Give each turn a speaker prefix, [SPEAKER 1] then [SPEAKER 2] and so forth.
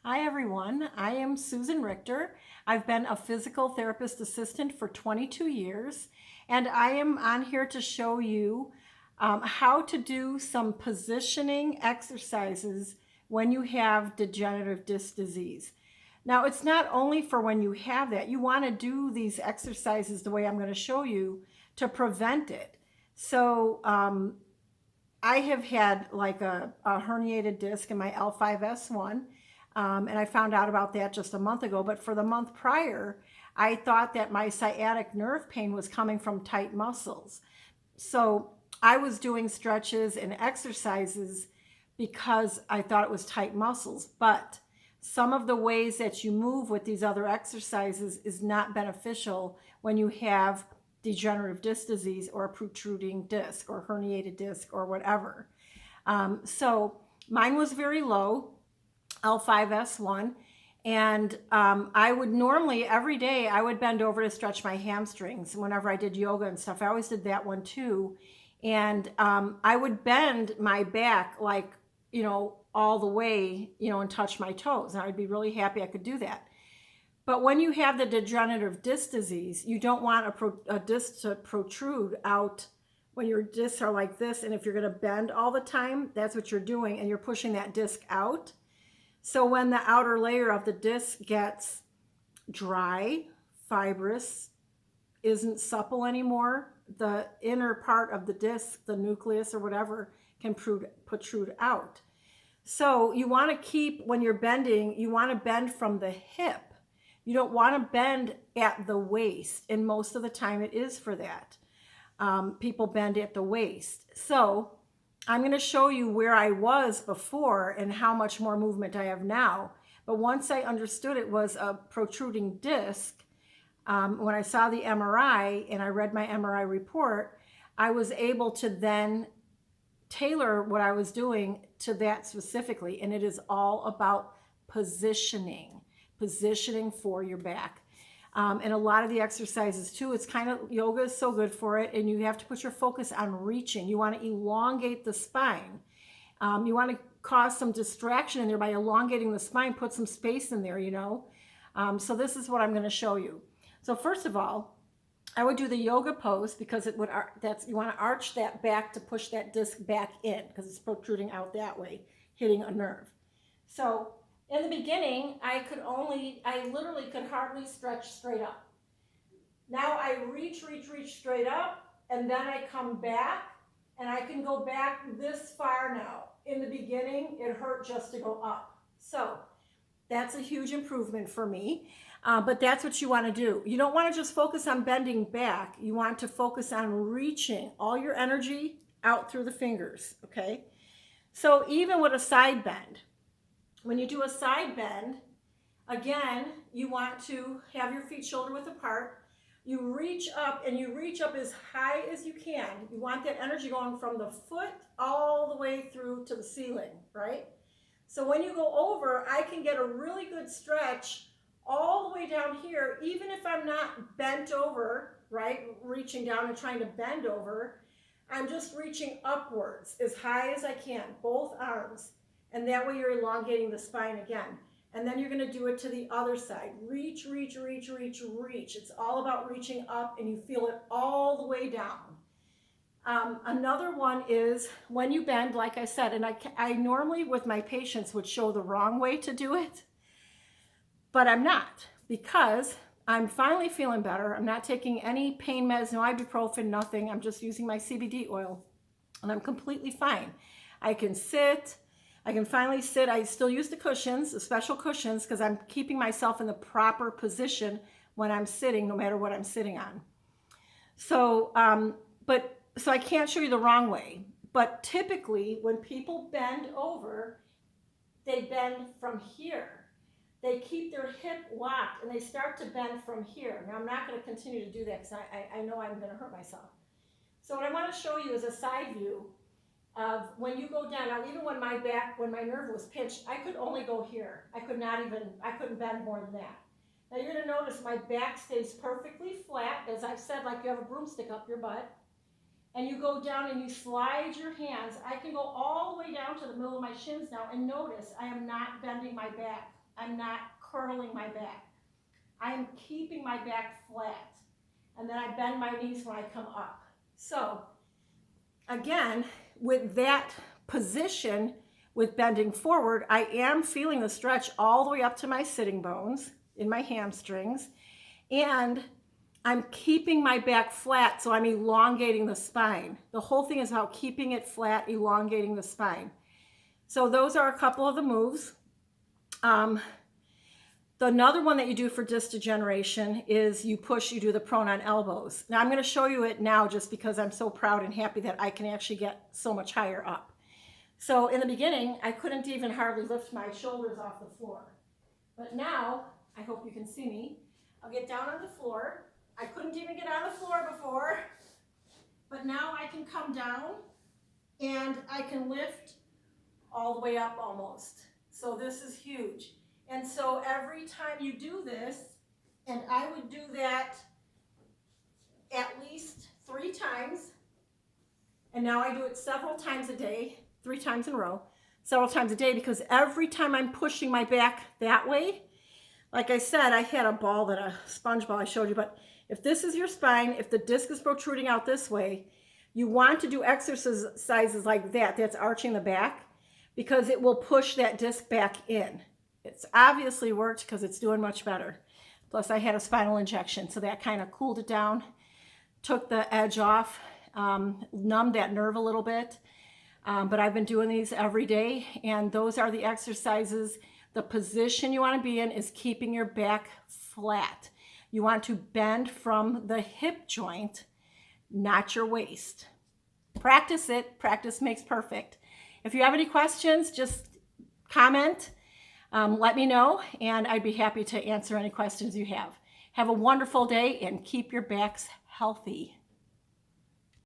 [SPEAKER 1] Hi everyone, I am Susan Richter. I've been a physical therapist assistant for 22 years, and I am on here to show you how to do some positioning exercises when you have degenerative disc disease. Now, it's not only for when you have that, you want to do these exercises the way I'm going to show you to prevent it. So, I have had like a herniated disc in my L5S1, and I found out about that just a month ago. But for the month prior, I thought that my sciatic nerve pain was coming from tight muscles. So I was doing stretches and exercises because I thought it was tight muscles. But some of the ways that you move with these other exercises is not beneficial when you have degenerative disc disease or a protruding disc or herniated disc or whatever. So mine was very low, L5S1. And I would normally, every day, I would bend over to stretch my hamstrings whenever I did yoga and stuff. I always did that one too. And I would bend my back like, all the way, and touch my toes. And I'd be really happy I could do that. But when you have the degenerative disc disease, you don't want a disc to protrude out when your discs are like this. And if you're going to bend all the time, that's what you're doing. And you're pushing that disc out. So when the outer layer of the disc gets dry, fibrous, isn't supple anymore, the inner part of the disc, the nucleus or whatever, can protrude out. So you want to keep, when you're bending, you want to bend from the hip. You don't want to bend at the waist, and most of the time it is for that. People bend at the waist. So I'm going to show you where I was before and how much more movement I have now. But once I understood it was a protruding disc, when I saw the MRI and I read my MRI report, I was able to then tailor what I was doing to that specifically. And it is all about positioning for your back. And a lot of the exercises too, it's kind of, yoga is so good for it, and you have to put your focus on reaching. You want to elongate the spine. You want to cause some distraction in there by elongating the spine, put some space in there, So this is what I'm going to show you. So first of all, I would do the yoga pose because you want to arch that back to push that disc back in because it's protruding out that way, hitting a nerve. So in the beginning, I literally could hardly stretch straight up. Now I reach straight up, and then I come back, and I can go back this far now. In the beginning, it hurt just to go up. So that's a huge improvement for me, but that's what you want to do. You don't want to just focus on bending back. You want to focus on reaching all your energy out through the fingers, okay? So even with a side bend, when you do a side bend, again, you want to have your feet shoulder width apart. You reach up, and you reach up as high as you can. You want that energy going from the foot all the way through to the ceiling, right? So when you go over, I can get a really good stretch all the way down here, even if I'm not bent over, right? Reaching down and trying to bend over. I'm just reaching upwards as high as I can, both arms. And that way you're elongating the spine again. And then you're going to do it to the other side. Reach. It's all about reaching up, and you feel it all the way down. Another one is when you bend, like I said, and I normally with my patients would show the wrong way to do it, but I'm not, because I'm finally feeling better. I'm not taking any pain meds, no ibuprofen, nothing. I'm just using my CBD oil, and I'm completely fine. I can finally sit. I still use the cushions, the special cushions, because I'm keeping myself in the proper position when I'm sitting, no matter what I'm sitting on. So I can't show you the wrong way, but typically when people bend over, they bend from here. They keep their hip locked, and they start to bend from here. Now I'm not going to continue to do that because I know I'm going to hurt myself. So what I want to show you is a side view of when you go down. Now even when my nerve was pinched, I could only go here. I couldn't bend more than that. Now you're going to notice my back stays perfectly flat, as I've said, like you have a broomstick up your butt. And you go down and you slide your hands. I can go all the way down to the middle of my shins now, and notice I am not bending my back I'm not curling my back. I am keeping my back flat. And then I bend my knees when I come up. So again, with that position, with bending forward, I am feeling the stretch all the way up to my sitting bones in my hamstrings. And I'm keeping my back flat, so I'm elongating the spine. The whole thing is about keeping it flat, elongating the spine. So those are a couple of the moves. Another one that you do for disc degeneration is you do the prone on elbows. Now I'm going to show you it now just because I'm so proud and happy that I can actually get so much higher up. So in the beginning, I couldn't even hardly lift my shoulders off the floor. But now, I hope you can see me, I'll get down on the floor. I couldn't even get on the floor before, but now I can come down and I can lift all the way up almost. So this is huge. And so every time you do this, and I would do that at least 3 times, and now I do it several times a day, 3 times in a row, several times a day, because every time I'm pushing my back that way, like I said, I had a sponge ball I showed you, but if this is your spine, if the disc is protruding out this way, you want to do exercises like that, that's arching the back, because it will push that disc back in. It's obviously worked because it's doing much better. Plus I had a spinal injection, so that kind of cooled it down, took the edge off, numbed that nerve a little bit. But I've been doing these every day, and those are the exercises. The position you want to be in is keeping your back flat. You want to bend from the hip joint, not your waist. Practice it. Practice makes perfect. If you have any questions, just comment. Let me know, and I'd be happy to answer any questions you have. Have a wonderful day, and keep your backs healthy.